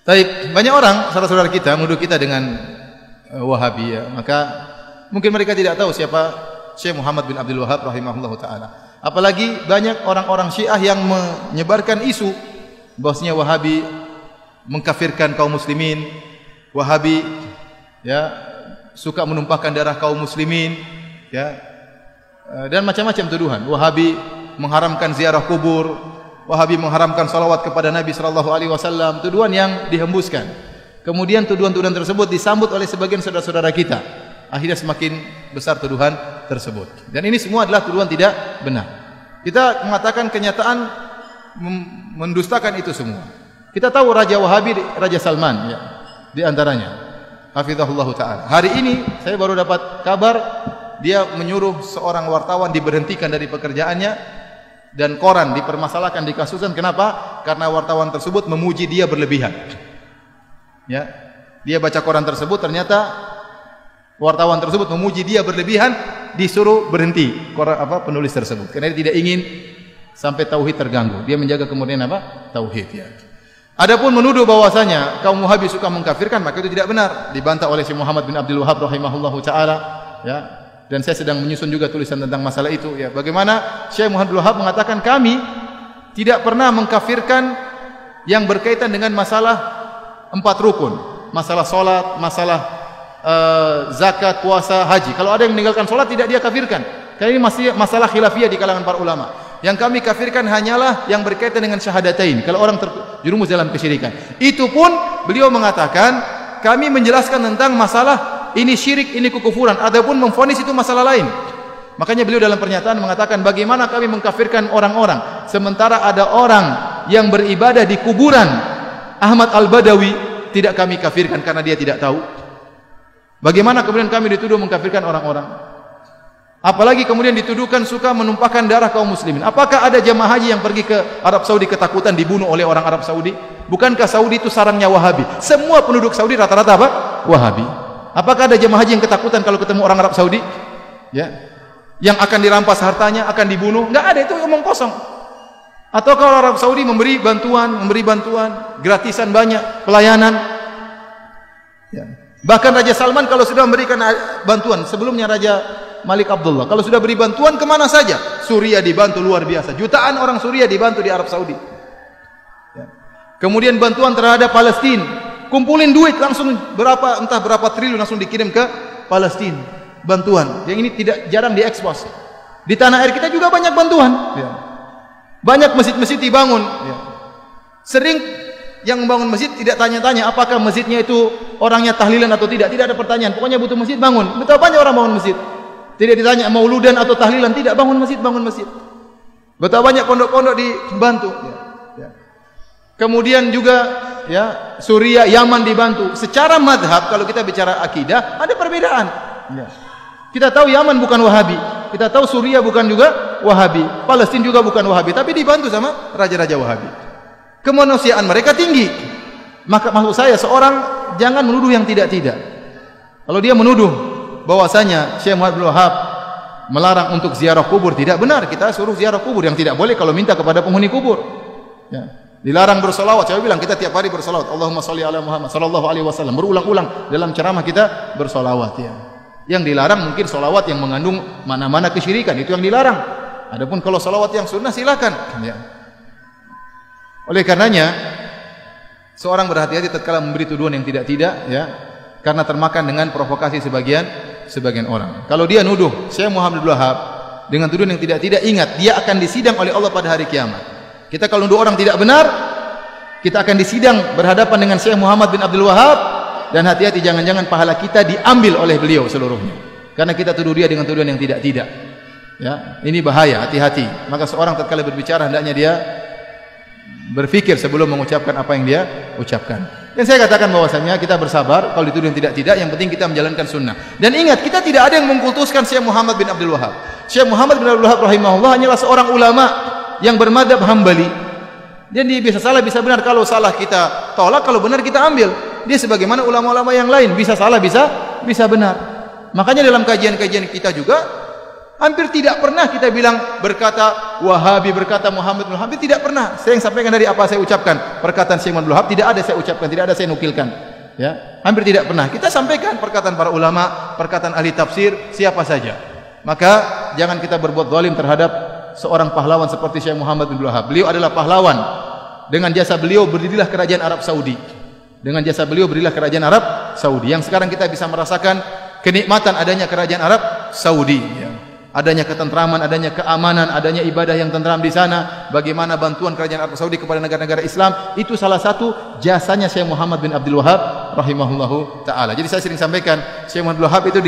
Taib, banyak orang saudara-saudara kita menuduh kita dengan Wahabi, ya. Maka mungkin mereka tidak tahu siapa Syekh Muhammad bin Abdul Wahab rahimahullahu taala. Apalagi banyak orang-orang Syiah yang menyebarkan isu bahwasanya Wahabi mengkafirkan kaum muslimin, Wahabi ya suka menumpahkan darah kaum muslimin, ya. Dan macam-macam tuduhan. Wahabi mengharamkan ziarah kubur, Wahabi mengharamkan salawat kepada Nabi sallallahu alaihi wasallam, tuduhan yang dihembuskan. Kemudian tuduhan-tuduhan tersebut disambut oleh sebagian saudara-saudara kita. Akhirnya semakin besar tuduhan tersebut. Dan ini semua adalah tuduhan tidak benar. Kita mengatakan kenyataan mendustakan itu semua. Kita tahu Raja Wahabi, Raja Salman, ya, di antaranya. Hafizahullah taala. Hari ini saya baru dapat kabar dia menyuruh seorang wartawan diberhentikan dari pekerjaannya. Dan koran dipermasalahkan, dikasuskan. Kenapa? Karena wartawan tersebut memuji dia berlebihan. Ya, dia baca koran tersebut, ternyata wartawan tersebut memuji dia berlebihan, disuruh berhenti penulis tersebut. Karena dia tidak ingin sampai tauhid terganggu. Dia menjaga kemudian tauhid. Ya. Adapun menuduh bahwasanya kaum Wahabi suka mengkafirkan, maka itu tidak benar. Dibantah oleh Syekh Muhammad bin Abdul Wahab rahimahullahu taala. Ya. Dan saya sedang menyusun juga tulisan tentang masalah itu, ya. Bagaimana Syekh Muhammad bin Wahab mengatakan kami tidak pernah mengkafirkan yang berkaitan dengan masalah 4 rukun, masalah salat, masalah zakat, puasa, haji. Kalau ada yang meninggalkan salat tidak dia kafirkan. Karena ini masih masalah khilafiyah di kalangan para ulama. Yang kami kafirkan hanyalah yang berkaitan dengan syahadatain. Kalau orang terjerumus dalam kesyirikan. Itu pun beliau mengatakan kami menjelaskan tentang masalah ini syirik, ini kekufuran, ataupun memvonis itu masalah lain. Makanya beliau dalam pernyataan mengatakan bagaimana kami mengkafirkan orang-orang sementara ada orang yang beribadah di kuburan Ahmad Al-Badawi tidak kami kafirkan karena dia tidak tahu. Bagaimana kemudian kami dituduh mengkafirkan orang-orang? Apalagi kemudian dituduhkan suka menumpahkan darah kaum muslimin. Apakah ada jemaah haji yang pergi ke Arab Saudi ketakutan dibunuh oleh orang Arab Saudi? Bukankah Saudi itu sarangnya Wahabi? Semua penduduk Saudi rata-rata apa? Wahabi. Apakah ada jemaah haji yang ketakutan kalau ketemu orang Arab Saudi? Ya. Yang akan dirampas hartanya, akan dibunuh? Enggak ada, itu omong kosong. Atau kalau Arab Saudi memberi bantuan, gratisan banyak, pelayanan. Ya. Bahkan Raja Salman kalau sudah memberikan bantuan, sebelumnya Raja Malik Abdullah, kalau sudah beri bantuan kemana saja? Suriah dibantu luar biasa. Jutaan orang Suriah dibantu di Arab Saudi. Ya. Kemudian bantuan terhadap Palestina. Kumpulin duit langsung entah berapa triliun langsung dikirim ke Palestina. Bantuan. Yang ini jarang diekspos. Di tanah air kita juga banyak bantuan. Ya. Banyak masjid-masjid dibangun. Ya. Sering yang membangun masjid tidak tanya-tanya apakah masjidnya itu orangnya tahlilan atau tidak. Tidak ada pertanyaan. Pokoknya butuh masjid bangun. Betapa banyak orang bangun masjid. Tidak ditanya mauludan atau tahlilan. Tidak, bangun masjid, bangun masjid. Betapa banyak pondok-pondok dibantu. Ya. Ya. Kemudian juga ya Suriah, Yaman dibantu. Secara madhab kalau kita bicara akidah ada perbedaan. Ya. Kita tahu Yaman bukan Wahabi, kita tahu Suriah bukan juga Wahabi, Palestina juga bukan Wahabi, tapi dibantu sama raja-raja Wahabi. Kemanusiaan mereka tinggi. Maka maksud saya seorang jangan menuduh yang tidak-tidak. Kalau dia menuduh bahwasanya Syekh Muhammad bin Wahab melarang untuk ziarah kubur, tidak benar. Kita suruh ziarah kubur. Yang tidak boleh kalau minta kepada penghuni kubur. Ya. Dilarang bersolawat. Saya bilang kita tiap hari bersolawat. Allahumma sholli ala Muhammad sallallahu alaihi wasallam. Berulang-ulang dalam ceramah kita bersolawat. Ya. Yang dilarang mungkin solawat yang mengandung mana-mana kesyirikan. Itu yang dilarang. Adapun kalau solawat yang sunnah silakan. Ya. Oleh karenanya seorang berhati-hati tatkala memberi tuduhan yang tidak-tidak. Ya. Karena termakan dengan provokasi sebagian orang. Kalau dia nuduh Syekh Muhammad bin Wahab dengan tuduhan yang tidak-tidak, ingat dia akan disidang oleh Allah pada hari kiamat. Kita kalau nuduh orang tidak benar, kita akan disidang berhadapan dengan Syekh Muhammad bin Abdul Wahab, dan hati-hati jangan-jangan pahala kita diambil oleh beliau seluruhnya. Karena kita tuduh dia dengan tuduhan yang tidak-tidak. Ya, ini bahaya, hati-hati. Maka seorang tatkala berbicara hendaknya dia berpikir sebelum mengucapkan apa yang dia ucapkan. Dan saya katakan bahwasanya kita bersabar kalau dituduh yang tidak-tidak, yang penting kita menjalankan sunnah. Dan ingat, kita tidak ada yang mengkultuskan Syekh Muhammad bin Abdul Wahab. Syekh Muhammad bin Abdul Wahab rahimahullah hanyalah seorang ulama yang bermadzhab Hambali. Jadi bisa salah bisa benar. Kalau salah kita tolak, kalau benar kita ambil. Dia sebagaimana ulama-ulama yang lain, bisa salah bisa benar. Makanya dalam kajian-kajian kita juga Hampir tidak pernah kita bilang berkata Wahabi, berkata Muhammad bin Wahab, tidak pernah. Saya yang sampaikan dari apa saya ucapkan. Perkataan Syekh Muhammad bin Wahab tidak ada saya ucapkan, tidak ada saya nukilkan. Ya, hampir tidak pernah. Kita sampaikan perkataan para ulama, perkataan ahli tafsir, siapa saja. Maka jangan kita berbuat zalim terhadap seorang pahlawan seperti Syekh Muhammad bin Wahab. Beliau adalah pahlawan. Dengan jasa beliau berdirilah kerajaan Arab Saudi. Dengan jasa beliau berdirilah kerajaan Arab Saudi. Yang sekarang kita bisa merasakan kenikmatan adanya kerajaan Arab Saudi. Ya. Adanya ketentraman, adanya keamanan, adanya ibadah yang tentram di sana. Bagaimana bantuan kerajaan Arab Saudi kepada negara-negara Islam, itu salah satu jasanya Syekh Muhammad bin Abdul Wahab rahimahullahu taala. Jadi saya sering sampaikan, Syekh Muhammad bin Wahab itu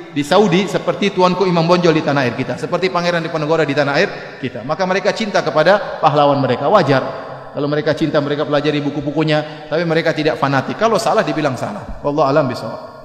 di Saudi seperti tuanku Imam Bonjol di tanah air kita, seperti Pangeran Diponegoro di tanah air kita. Maka mereka cinta kepada pahlawan mereka, wajar. Kalau mereka cinta, mereka pelajari buku-bukunya, tapi mereka tidak fanatik. Kalau salah dibilang salah. Wallahu a'lam bishawab.